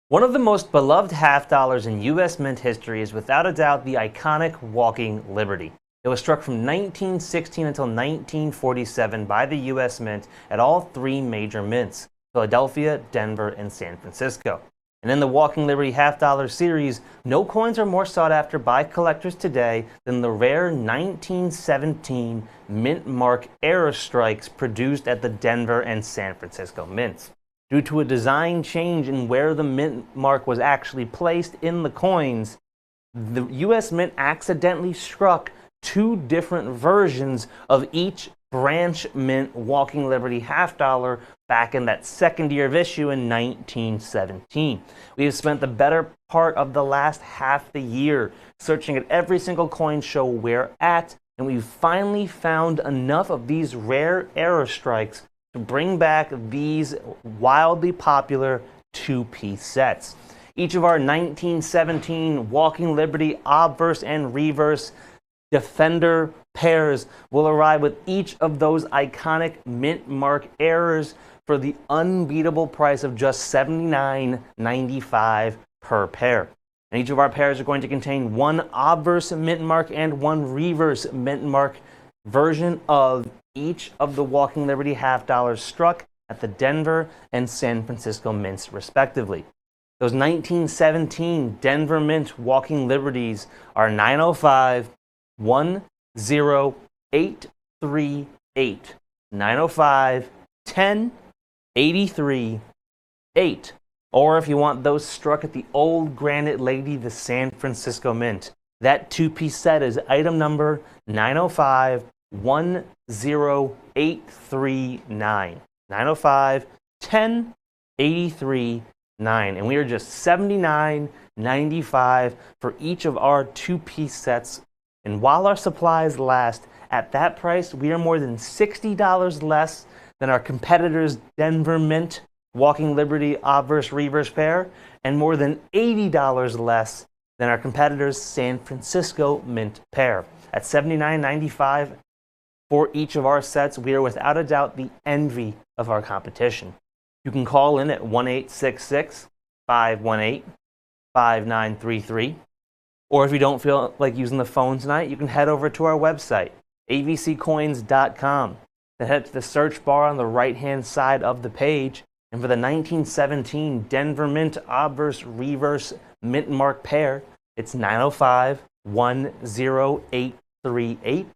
One of the most beloved half dollars in U.S. mint history is without a doubt the iconic Walking Liberty. It was struck from 1916 until 1947 by the U.S. Mint at all three major mints, Philadelphia, Denver, and San Francisco. And in the Walking Liberty half dollar series, no coins are more sought after by collectors today than the rare 1917 mint mark error strikes produced at the Denver and San Francisco mints. Due to a design change in where the mint mark was actually placed in the coins, the U.S. Mint accidentally struck two different versions of each branch mint Walking Liberty half dollar back in that second year of issue in 1917. We have spent the better part of the last half the year searching at every single coin show we're at, and we've finally found enough of these rare error strikes to bring back these wildly popular two-piece sets. Each of our 1917 Walking Liberty Obverse and Reverse Defender pairs will arrive with each of those iconic mint mark errors for the unbeatable price of just $79.95 per pair. And each of our pairs are going to contain one obverse mint mark and one reverse mint mark version of each of the Walking Liberty half dollars struck at the Denver and San Francisco mints, respectively. Those 1917 Denver Mint Walking Liberties are 905 10838, 905 10 83 8. Or if you want those struck at the Old Granite Lady, the San Francisco Mint, that two-piece set is item number 905 10839, 905 10 83 9, and we are just $79.95 for each of our two-piece sets. And while our supplies last, at that price, we are more than $60 less than our competitors' Denver Mint Walking Liberty Obverse Reverse pair, and more than $80 less than our competitors' San Francisco Mint pair. At $79.95 for each of our sets, we are without a doubt the envy of our competition. You can call in at 1-866-518-5933. Or if you don't feel like using the phone tonight, you can head over to our website, avccoins.com. Then head to the search bar on the right-hand side of the page. And for the 1917 Denver Mint Obverse Reverse Mint Mark pair, it's 905 10838.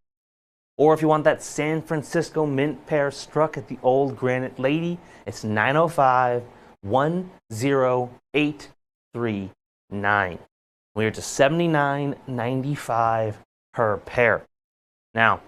Or if you want that San Francisco Mint pair struck at the Old Granite Lady, it's 905 10839. We are to $79.95 per pair. Now,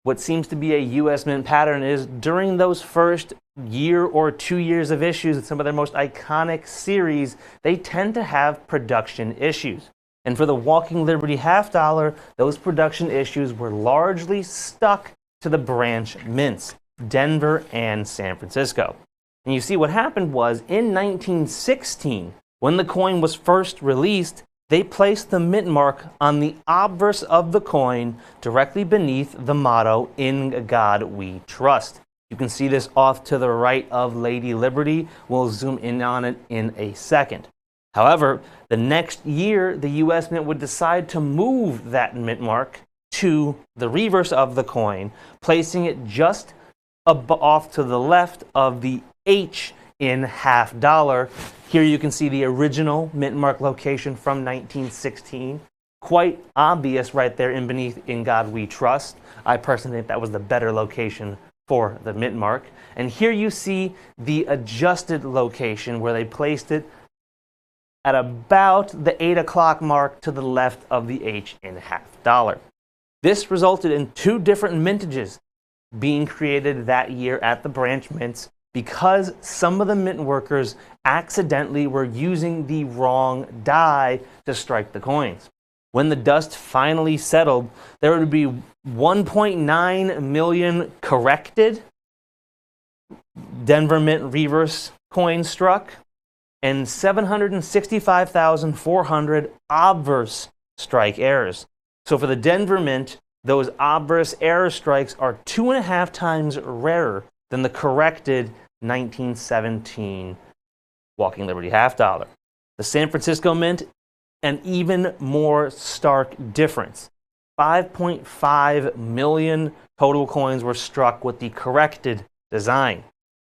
what seems to be a U.S. Mint pattern is during those first year or 2 years of issues in some of their most iconic series, they tend to have production issues. And for the Walking Liberty half dollar, those production issues were largely stuck to the branch mints, Denver and San Francisco. And you see what happened was in 1916, when the coin was first released, they placed the mint mark on the obverse of the coin directly beneath the motto, "In God We Trust." You can see this off to the right of Lady Liberty. We'll zoom in on it in a second. However, the next year, the U.S. Mint would decide to move that mint mark to the reverse of the coin, placing it just off to the left of the H in half dollar. Here you can see the original mint mark location from 1916. Quite obvious right there in beneath "In God We Trust." I personally think that was the better location for the mint mark. And here you see the adjusted location where they placed it at about the 8 o'clock mark to the left of the H in half dollar. This resulted in two different mintages being created that year at the branch mints because some of the mint workers accidentally were using the wrong die to strike the coins. When the dust finally settled, there would be 1.9 million corrected Denver Mint reverse coins struck and 765,400 obverse strike errors. So for the Denver Mint, those obverse error strikes are 2.5 times rarer than the corrected 1917 Walking Liberty half dollar. The San Francisco Mint, an even more stark difference. 5.5 million total coins were struck with the corrected design.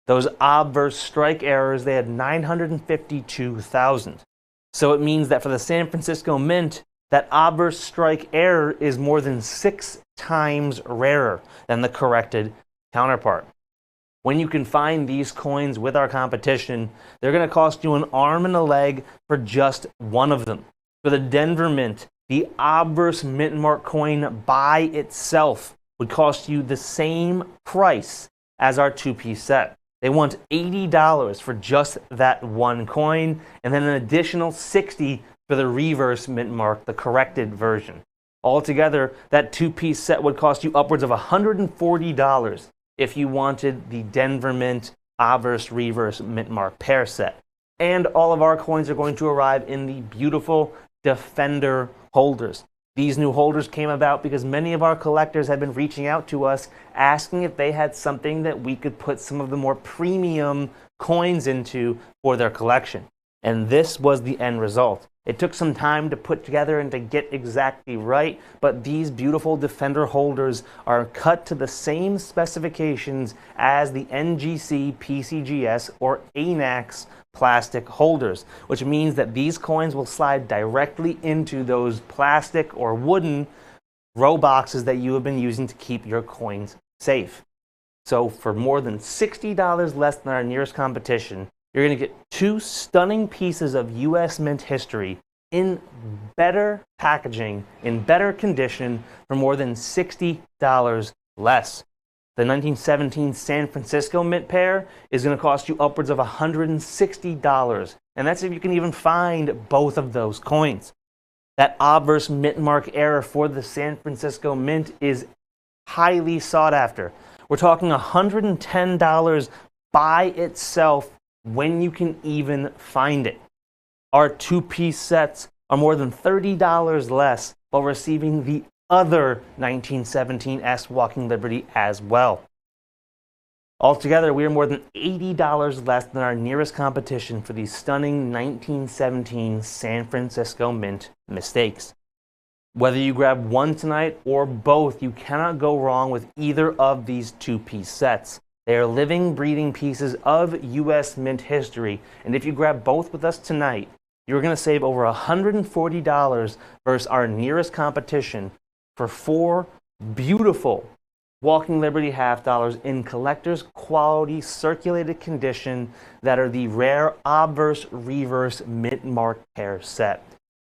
Those obverse strike errors, they had 952,000. So it means that for the San Francisco Mint, that obverse strike error is more than 6 times rarer than the corrected counterpart. When you can find these coins with our competition, they're going to cost you an arm and a leg for just one of them. For the Denver Mint, the Obverse Mint Mark coin by itself would cost you the same price as our two-piece set. They want $80 for just that one coin, and then an additional $60 for the Reverse Mint Mark, the corrected version. Altogether, that two-piece set would cost you upwards of $140 if you wanted the Denver Mint Obverse Reverse Mint Mark pair set. And all of our coins are going to arrive in the beautiful Defender holders. These new holders came about because many of our collectors had been reaching out to us asking if they had something that we could put some of the more premium coins into for their collection. And this was the end result. It took some time to put together and to get exactly right, but these beautiful Defender holders are cut to the same specifications as the NGC, PCGS, or ANAX plastic holders, which means that these coins will slide directly into those plastic or wooden row boxes that you have been using to keep your coins safe. So for more than $60 less than our nearest competition, you're going to get two stunning pieces of US Mint history in better packaging, in better condition, for more than $60 less. The 1917 San Francisco Mint pair is going to cost you upwards of $160, and that's if you can even find both of those coins. That Obverse Mint Mark error for the San Francisco Mint is highly sought after. We're talking $110 by itself when you can even find it. Our two-piece sets are more than $30 less while receiving the other 1917 S Walking Liberty as well. Altogether, we are more than $80 less than our nearest competition for these stunning 1917 San Francisco Mint mistakes. Whether you grab one tonight or both, you cannot go wrong with either of these two-piece sets. They are living, breathing pieces of US Mint history, and if you grab both with us tonight, you're going to save over $140 versus our nearest competition for 4 beautiful Walking Liberty half dollars in collector's quality circulated condition that are the rare Obverse Reverse Mint Mark pair set.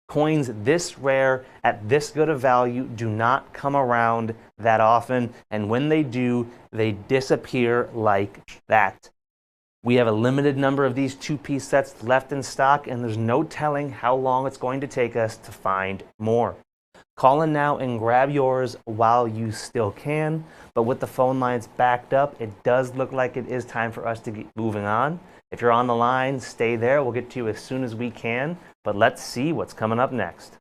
Coins this rare at this good a value do not come around that often, and when they do, they disappear like that. We have a limited number of these two-piece sets left in stock, and there's no telling how long it's going to take us to find more. Call in now and grab yours while you still can, but with the phone lines backed up, it does look like it is time for us to get moving on. If you're on the line, stay there. We'll get to you as soon as we can, but let's see what's coming up next.